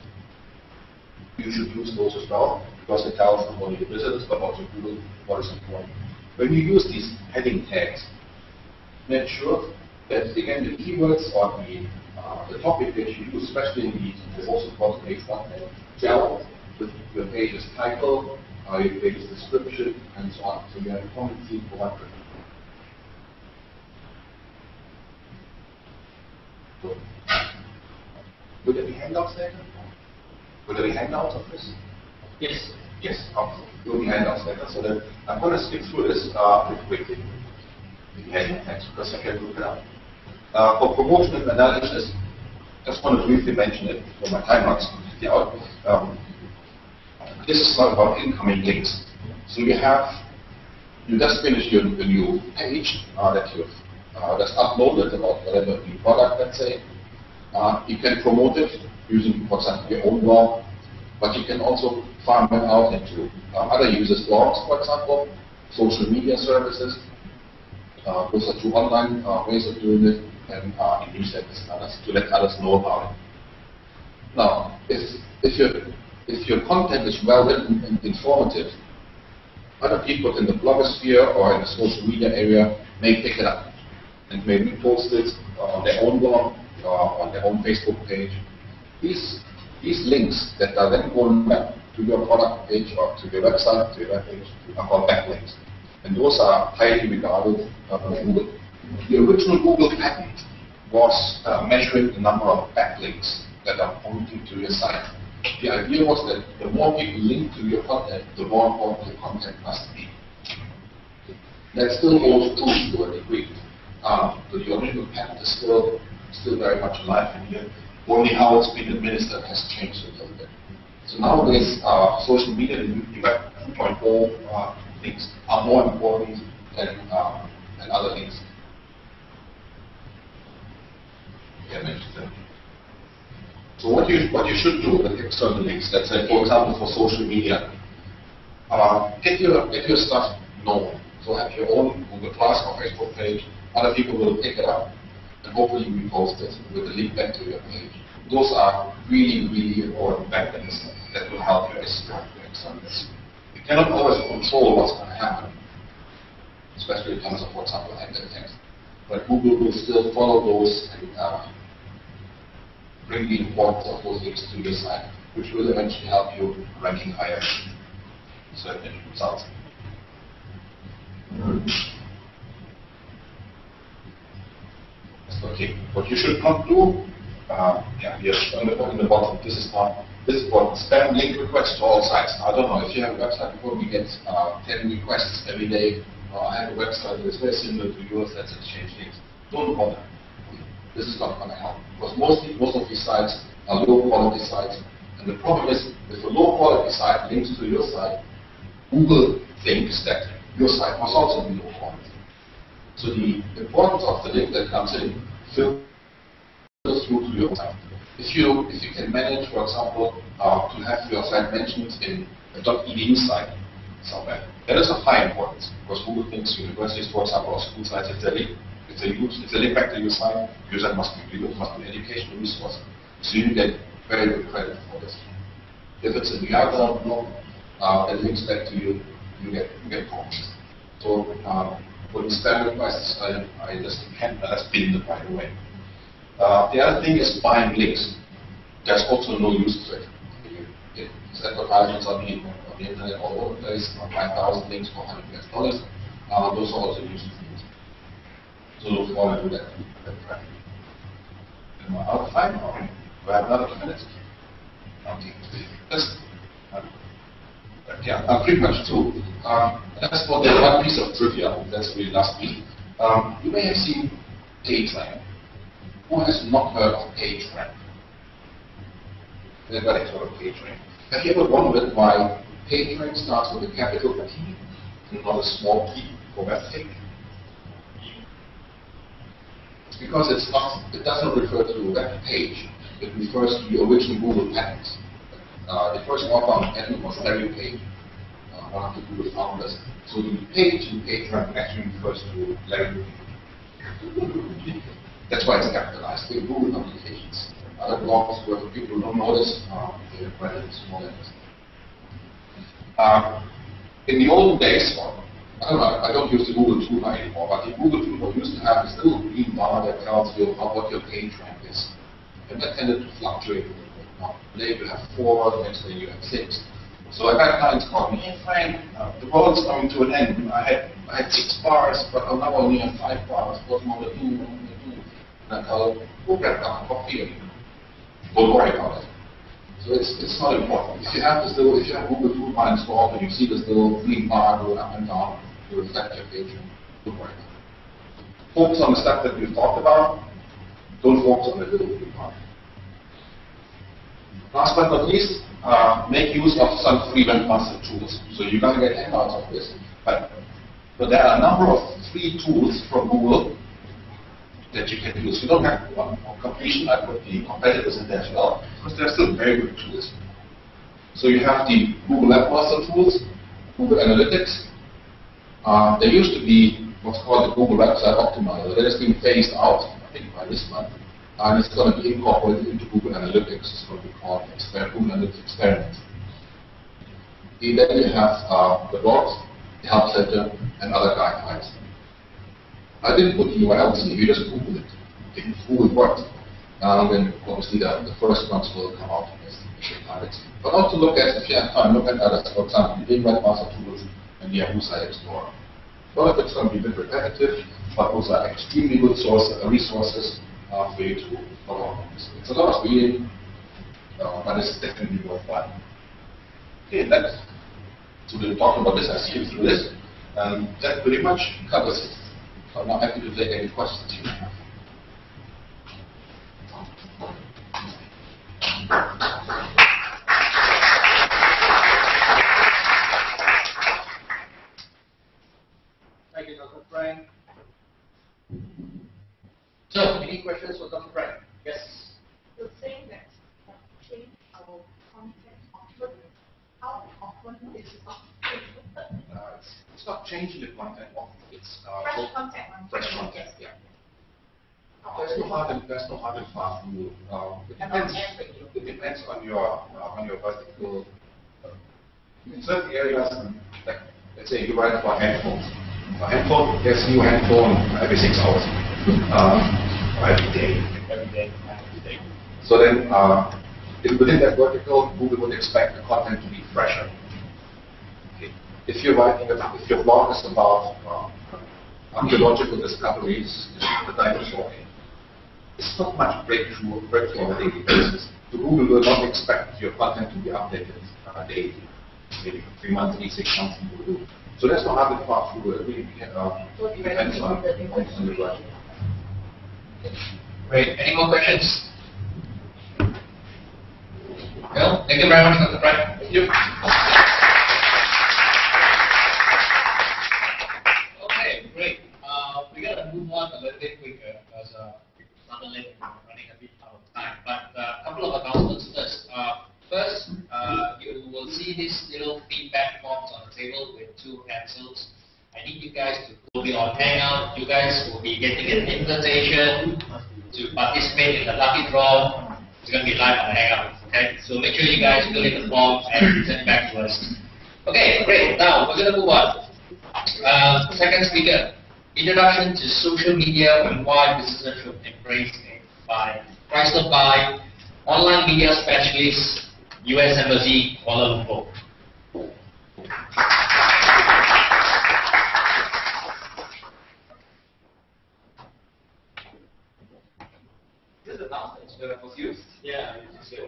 You should use those as well because it tells not only the visitors but also Google what is important. When you use these heading tags, make sure that again the keywords or the topic that you use, especially in the most important H1 tag, gel with your page's title, your page's description, and so on. So you have a common theme for one. Will there be handouts later? Will there be handouts of this? Yes. Yes, okay. There will be handouts later. So then I'm going to skip through this pretty quickly. Thanks, because I can look it up. For promotion and analysis, just want to briefly mention it for my time runs completely out. This is not about incoming links. So you just finished your new page that you've just uploaded about whatever new product, let's say. You can promote it using, for example, your own blog, but you can also farm it out into other users' blogs, for example, social media services. Those are two online ways of doing it, and in newsletters and others to let others know about it. Now, if your content is well written and informative, other people in the blogosphere or in the social media area may pick it up and maybe post it on their own blog or on their own Facebook page. These links that are then going back to your product page or to your website, to your web page, are called backlinks. And those are highly regarded by Google. The original Google patent was measuring the number of backlinks that are pointing to your site. The idea was that the more people link to your content, the more important your content must be. That still holds true to a degree. The original patent is still very much alive in here. Only how it's been administered has changed a little bit. So nowadays, social media and Web 2.0 things are more important than other things. Yeah, so what you should do with external links, let's say, for example, for social media, get your stuff known. So have your own Google Plus or Facebook page. Other people will pick it up and hopefully repost it with a link back to your page. Those are really, really important backlinks that will help you extract your external links. You cannot always control what's going to happen, especially in terms of, for example, anchor text. But Google will still follow those and bring the importance of those links to your site, which will eventually help you ranking higher in certain results. Okay, what you should not do, yes, in the bottom, this is what spam link requests to all sites. I don't know, if you have a website, you probably get 10 requests every day. I have a website that is very similar to yours, let's exchange links. Don't bother. This is not going to help. Because most of these sites are low quality sites. And the problem is, if a low quality site links to your site, Google thinks that your site must also be low quality. So the importance of the link that comes in filters through to your site. If you can manage, for example, to have your site mentioned in a .edu site somewhere, that is of high importance, because Google thinks universities, for example, or school sites, if they link back to your site, your site must be good, must be an educational resource. So you get very good credit for this. If it's in the other blog that links back to you, you get points. So for the spam requests, I just can't bin them right away. The other thing is buying links. There's also no use to it. It's advertisements on the internet all over the place, 9,000 links for $100. Those are also useful things. So look forward to that. Am I out of time? Or do I have another 2 minutes? Okay. Pretty much true. That's for the one piece of trivia. That's really last week. You may have seen PageRank. Who has not heard of PageRank? Everybody's heard of PageRank. Have you ever wondered why PageRank starts with a capital P and not a small p for webpage? It's because it doesn't refer to a web page. It refers to the original Google patent. The first outbound patent was Larry Page, one of the Google founders. So the page in PageRank actually refers to Larry Page. That's why it's capitalized in Google applications. Other blogs where people don't notice, they write it in small letters. In the old days, I don't use the Google toolbar anymore, but the Google toolbar used to have this little green bar that tells you what your page rank is. And that tended to fluctuate. Today you have 4, the next day you have 6. So I've had clients call me, hey Frank, the world's coming to an end. I had 6 bars, but now I only have 5 bars. What am I going to do? and I'll go grab a coffee and don't worry about it. So it's not important. If you have Google toolbar installed and you see this little green bar going up and down, you reflect your page, don't worry about it. Focus on the stuff that we've talked about. Don't focus on the little green bar. Last but not least, make use of some free webmaster tools. So you're going to get handouts of this, but there are a number of free tools from Google that you can use. You don't have one for completion. I put the competitors in there as well, because they're still very good tools. So you have the Google Webmaster tools, Google Analytics. There used to be what's called the Google Website Optimizer. That has been phased out, I think, by this month. And it's going to be incorporated into Google Analytics. It's going to be called Google Analytics Experiment. And then you have the blogs, the Help Center, and other guidelines. I didn't put the URLs in, you just Google it. If Google worked, then obviously the first ones will come out as initial targets. But also look at, if you have time, look at others. For example, the Bing Webmaster Tools and the Yahoo Site Explorer. Well, if it's going to be a bit repetitive, but those are extremely good resources for you to follow up on this. It's a lot of reading, but it's definitely worthwhile. Okay, next. So we're talking about this, I see you through this. That pretty much covers it. So I'm not happy to take any questions you have. Thank you, Dr. Frank. So, any questions for Dr. Frank? Yes. You're saying that change our content often. How often is it often? It's not changing the content often. It's Fresh content. fresh content. Yes. Yeah. There's no hard and fast rule. It depends on your vertical. In certain areas, like let's say you write for handphones. A handphone, there's a new handphone every 6 hours. Every day. So then, within that vertical, Google would expect the content to be fresher. Okay. If your blog is about archaeological discoveries, the dinosaur, it's not much breakthrough on a daily basis. So Google will not expect your content to be updated daily. Maybe 3 months, 6 months, you will do. So that's not hard and fast rule. It really depends on the vertical. Great. Any more questions? Well, thank you very much, Dr. Frank. Thank you. Okay, great. We're going to move on a little bit quicker because it's not late and we're running a bit out of time. But a couple of announcements first. First, you will see these little feedback forms on the table with 2 pencils. I need you guys to be on Hangout. You guys will be getting an invitation to participate in the lucky draw. It's going to be live on Hangout. Okay, so make sure you guys fill in the form and send it back to us. Okay, great. Now we're going to move on. Second speaker: Introduction to Social Media and Why Businesses Should Embrace It, by Chrysler Bai, Online Media Specialist, US Embassy, Kuala Lumpur. This announcement was used. Yeah, you just go.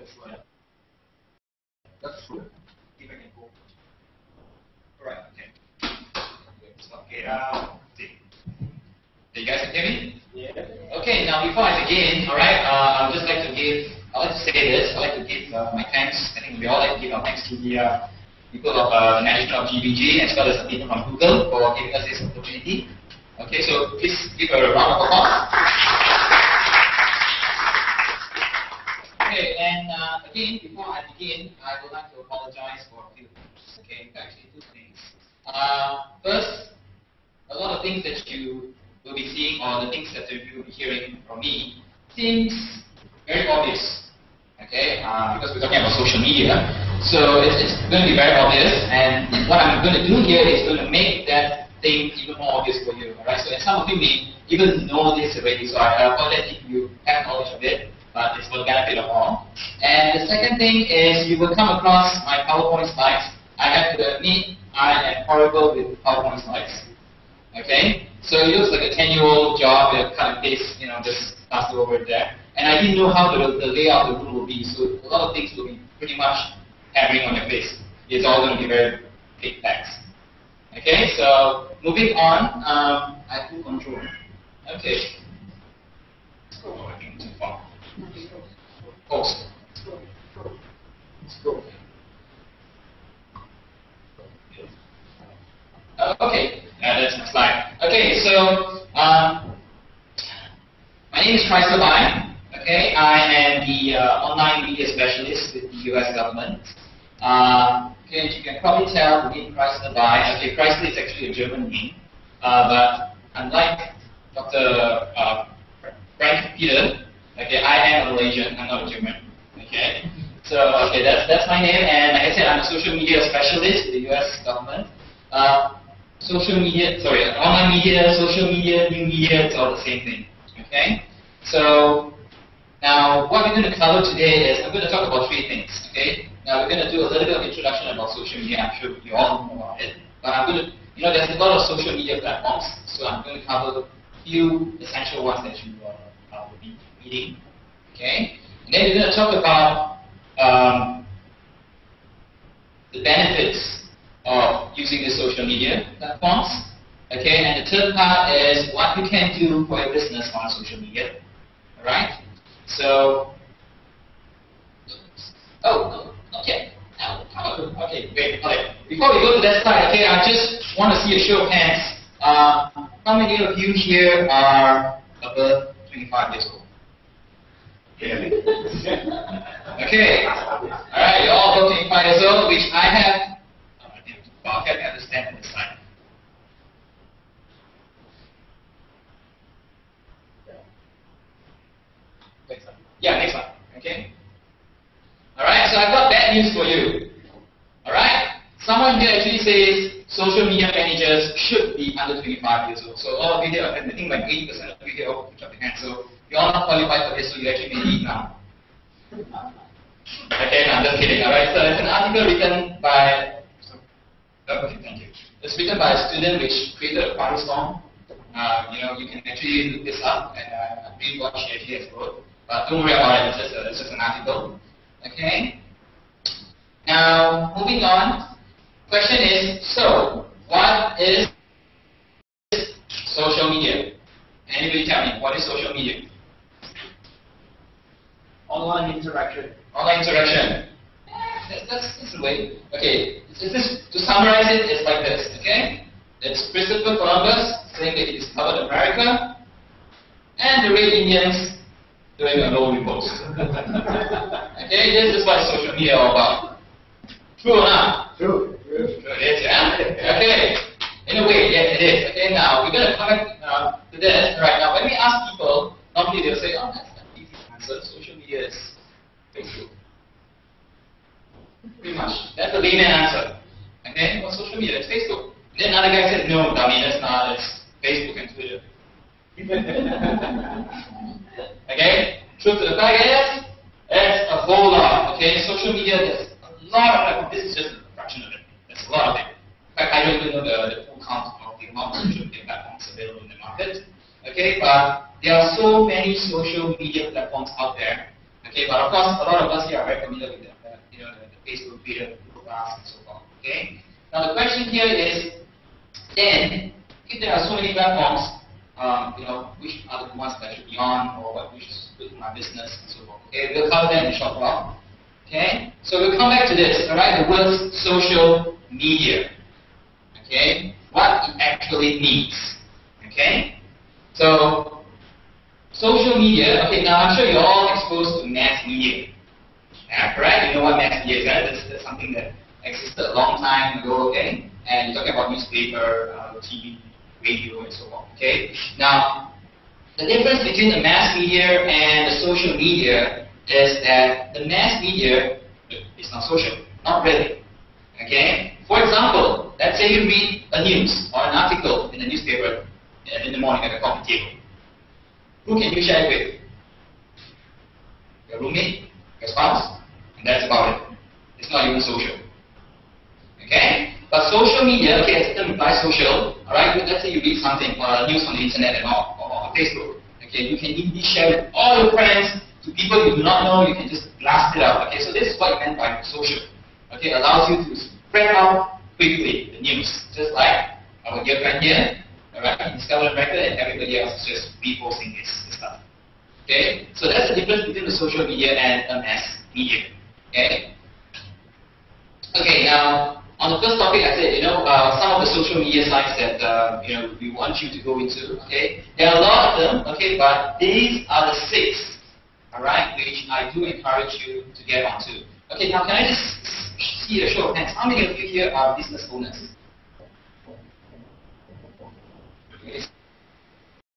That's true. If I can go. Alright, okay. Okay, you guys can hear me? Yeah. Okay, now before I begin, alright, I would just like to give, I like to say this, I like to give my thanks. I think we all like to give our thanks to the people of the management of GBG as well as the people from Google for giving us this opportunity. Okay, so please give a round of applause. Okay, and again, before I begin, I would like to apologize for a few things. Okay, actually 2 things. First, a lot of things that you will be seeing or the things that you will be hearing from me seems very obvious. Okay, because we're talking about social media, so it's going to be very obvious. And what I'm going to do here is going to make that thing even more obvious for you. Alright, so and some of you may even know this already, so I apologize if you have knowledge of it. But it's for the benefit of all. And the second thing is you will come across my PowerPoint slides. I have to admit, I am horrible with PowerPoint slides. Okay? So it looks like a 10-year-old job, cut and paste, just plaster over there. And I didn't know how the layout of the room will be, so a lot of things will be pretty much hammering on your face. It's all going to be very big text. Okay, so moving on, I have full control. Okay. Oh, I think too far. Pause. Okay, that's the slide. Okay, so my name is Chrysler Bai. Okay, I am the online media specialist with the US government. Okay, you can probably tell the name Chrysler Bai. Okay, Chrysler is actually a German name, but unlike Dr. Frank Peter, okay, I am a Malaysian. I'm not a German. Okay, so okay, that's my name, and like I said, I'm a social media specialist with the US government. Online media, social media, new media, it's all the same thing. Okay, so now what we're going to cover today is I'm going to talk about three things. Okay, now we're going to do a little bit of introduction about social media. I'm sure you all know about it, but I'm going to, there's a lot of social media platforms, so I'm going to cover a few essential ones that you will be meeting. Okay, and then we're going to talk about the benefits of using the social media platforms. Okay, and the third part is what you can do for your business on social media. Alright? So, okay, great. Okay. Before we go to that slide, okay, I just want to see a show of hands. How many of you here are above 25 years old? Yeah. Okay. Alright, you're all above 25 years old, which I have. I can understand on this slide. Next one. Yeah, next one. Okay. Alright, so I've got bad news for you. Alright? Someone here actually says social media managers should be under 25 years old. So all of you here, I think like 80% of you here put up your hand. So you're all not qualified for this, so you actually may leave now. Okay, no, I'm just kidding. Alright, so it's an article written by okay, thank you. It's written by a student which created a firestorm. You can actually look this up and read what she actually has wrote. But don't worry about it, it's just an article. Okay? Now, moving on. Question is, so, what is social media? Anybody tell me, what is social media? Online interaction. Online interaction. That's the way. Okay, to summarize it, it's like this, okay? It's Christopher Columbus saying that he discovered America, and the Red Indians doing a lonely post. Okay, this is what social media is all about. True or not? True. True it is, yeah? Okay. In a way, yes, it is. Okay, now we're going to come back to this. Right now, when we ask people, normally they'll say, oh, that's an easy answer. Social media is Facebook. Pretty much. That's the layman answer. Okay? What's social media? It's Facebook. And then another guy said, no, dummy, that's not. It's Facebook and Twitter. Okay? Truth to the fact is, it's a whole lot. Okay? Social media, there's a lot of it. This is just a fraction of it. There's a lot of it. In fact, I don't even know the full count of the amount of social media platforms available in the market. Okay? But there are so many social media platforms out there. Okay? But of course, a lot of us here are very familiar with them. The Facebook, Twitter, Google Plus, and so forth. Okay? Now the question here is, then, if there are so many platforms, which are the ones that I should be on, or which is good for my business, and so forth. Okay, we'll cover that in a short while. Okay? So we'll come back to this, alright, the word social media. Okay? What it actually means. Okay? So, social media, okay, now I'm sure you're all exposed to mass media. Yeah, correct? You know what mass media is, right? That's something that existed a long time ago, okay? And you're talking about newspaper, TV, radio, and so on, okay? Now, the difference between the mass media and the social media is that the mass media is not social, not really, okay? For example, let's say you read a news or an article in the newspaper in the morning at the coffee table. Who can you share it with? Your roommate? Your spouse? And that's about it. It's not even social. Okay? But social media, okay, it doesn't imply social, alright? Let's say you read something, news on the internet and all, or on Facebook. Okay, you can easily share with all your friends, to people you do not know, you can just blast it out. Okay, so this is what it meant by social. Okay, allows you to spread out quickly the news, just like our dear friend here. Alright, he discovered America and everybody else is just reposting this stuff. Okay, so that's the difference between the social media and mass media. Okay. Okay, now on the first topic, I said, some of the social media sites that we want you to go into. Okay, there are a lot of them. Okay, but these are the 6, all right, which I do encourage you to get onto. Okay, now can I just see a show of hands? How many of you here are business owners? Okay.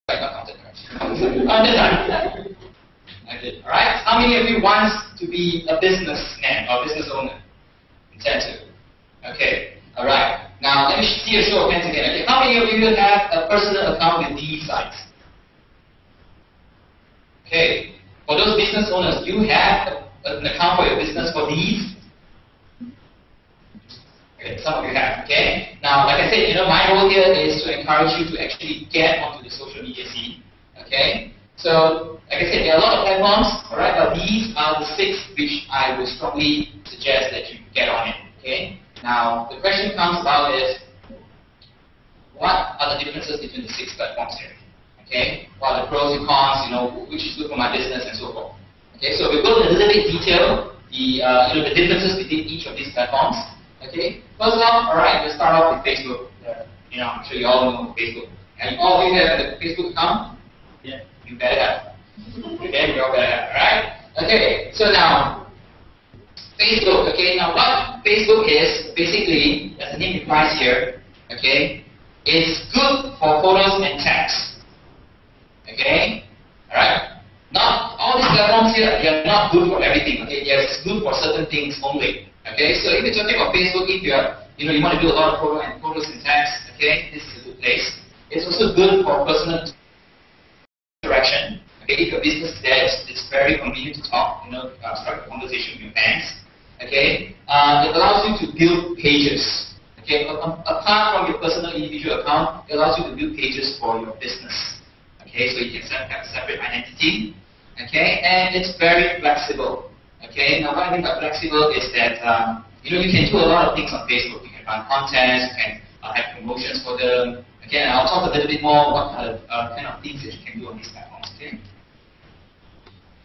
I got counted. I did. All right. How many of you want to be a businessman or business owner? Intend to. Okay. All right. Now let me see a show of hands again. Okay. How many of you have a personal account with these sites? Okay. For those business owners, you have an account for your business for these. Okay, some of you have, okay? Now, like I said, my role here is to encourage you to actually get onto the social media scene, okay? So, like I said, there are a lot of platforms, alright, but these are the 6 which I would strongly suggest that you get on it, okay? Now, the question comes about is, what are the differences between the 6 platforms here, okay? What are the pros and cons, which is good for my business and so forth. Okay, so we go in a little bit detail, the differences between each of these platforms. Okay, first off, alright, let's start off with Facebook. I'm sure you all know Facebook. And all of you have a Facebook account? Yeah. You better have. Okay, you all better have, alright? Okay, so now, Facebook, okay, now what Facebook is, basically, as the name implies here, okay, it's good for photos and text. Okay, alright? Not all these platforms here, they are not good for everything, okay, they are good for certain things only. Okay, so if you're talking about Facebook, if you want to do a lot of photos and text, okay, this is a good place. It's also good for personal interaction. Okay, if your business is there, it's very convenient to talk, start a conversation with your fans. Okay, it allows you to build pages. Okay, apart from your personal individual account, it allows you to build pages for your business. Okay, so you can have a separate identity. Okay, and it's very flexible. Okay, now what I mean by flexible is that you can do a lot of things on Facebook. You can run contests, you can have promotions for them. Okay, and I'll talk a little bit more what kind of things that you can do on these platforms. Okay.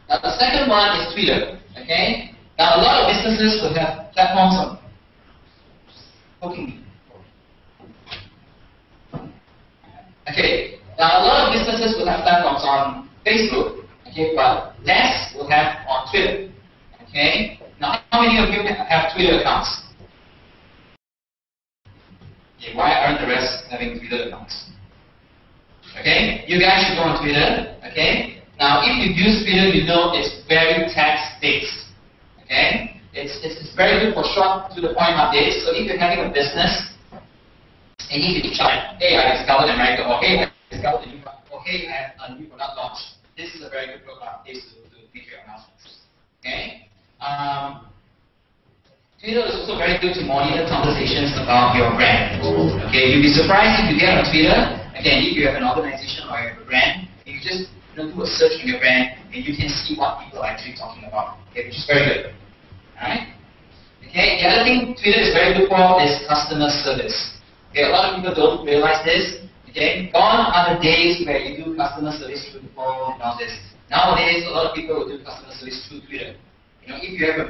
Now the second one is Twitter. Okay. Now a lot of businesses will have platforms on. Okay. Now a lot of businesses will have platforms on Facebook. Okay, but less will have on Twitter. Okay, now how many of you have Twitter accounts? Okay, why aren't the rest having Twitter accounts? Okay, you guys should go on Twitter. Okay, now if you use Twitter, it's very text-based. Okay, it's very good for short to the point updates. So if you're having a business and you need to type, hey, I discovered America, or hey, I discovered a new product, or hey, I have a new product launch. This is a very good place to make your announcements. Okay. Twitter is also very good to monitor conversations about your brand. Okay, you'll be surprised if you get on Twitter. Again, if you have an organization or you have a brand, you just do a search on your brand and you can see what people are actually talking about. Okay, which is very good. Alright? Okay, the other thing Twitter is very good for is customer service. Okay, a lot of people don't realize this. Okay, gone are the days where you do customer service through the phone and all this. Nowadays, a lot of people will do customer service through Twitter. If you have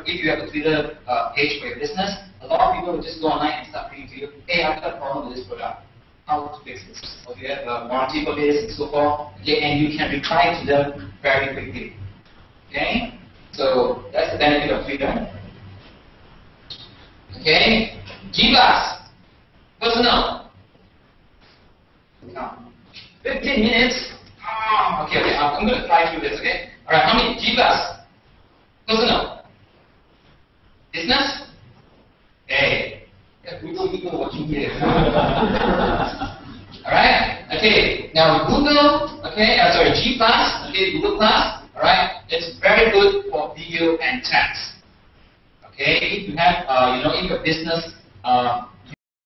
a Twitter page for your business, a lot of people will just go online and start reading to you, hey, I've got a problem with this product. How to fix this? Or you have a warranty for this and so forth. Okay, and you can reply to them very quickly. Okay? So that's the benefit of Twitter. Okay? G+. Personal. 15 minutes. Okay, I'm going to fly through this, okay? Alright, how many? G+. Personal. Business? Hey. People watching here. Alright? Okay. Now Google, okay, G+, okay, Google+, alright, it's very good for video and text. Okay, if you have, if your business